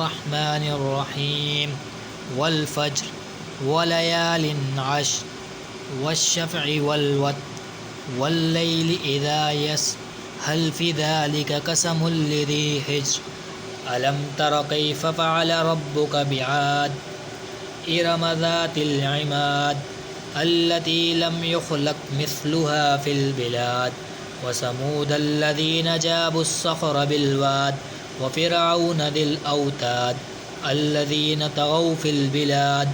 الرحمن الرحيم والفجر وليال عشر والشفع والوتر والليل إذا يسر هل في ذلك قسم لذي حجر ألم تر كيف فعل ربك بعاد إرم ذات العماد التي لم يخلق مثلها في البلاد وثمود الذين جابوا الصخر بالواد وفرعون ذي الأوتاد الذين طغوا في البلاد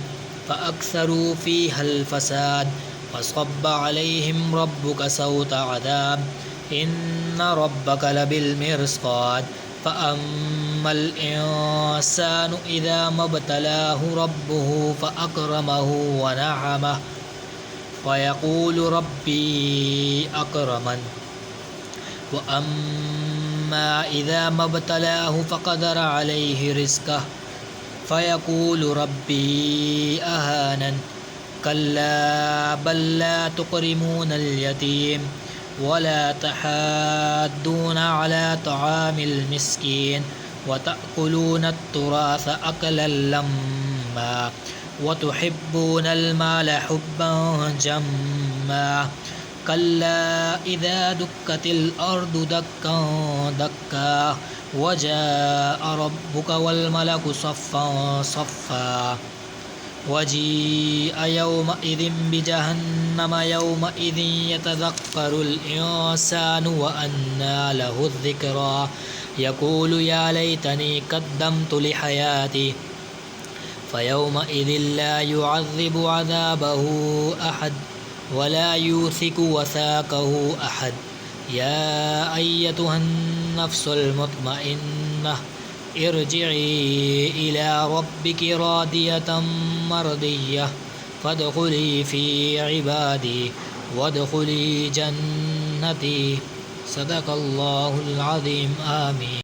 فأكثروا فيها الفساد فصب عليهم ربك سوط عذاب إن ربك لبالمرصاد فأما الإنسان إذا ما ابتلاه ربه فأكرمه ونعمه فيقول ربي أكرمن وأما إذا ما ابتلاه فقدر عليه رزقه فيقول ربي أهانن كلا بل لا تكرمون اليتيم ولا تحاضون على طعام المسكين وتأكلون التراث أكلا لما وتحبون المال حبا جما كلا إذا دكت الأرض دكا دكا وجاء ربك والملك صفا صفا وجيء يومئذ بجهنم يومئذ يتذكر الإنسان وأنى له الذكرى يقول يا ليتني قدمت لحياتي فيومئذ لا يعذب عذابه أحد ولا يوثق وثاقه أحد يا أيتها النفس المطمئنة ارجعي إلى ربك راضية مرضية فادخلي في عبادي وادخلي جنتي صدق الله العظيم آمين.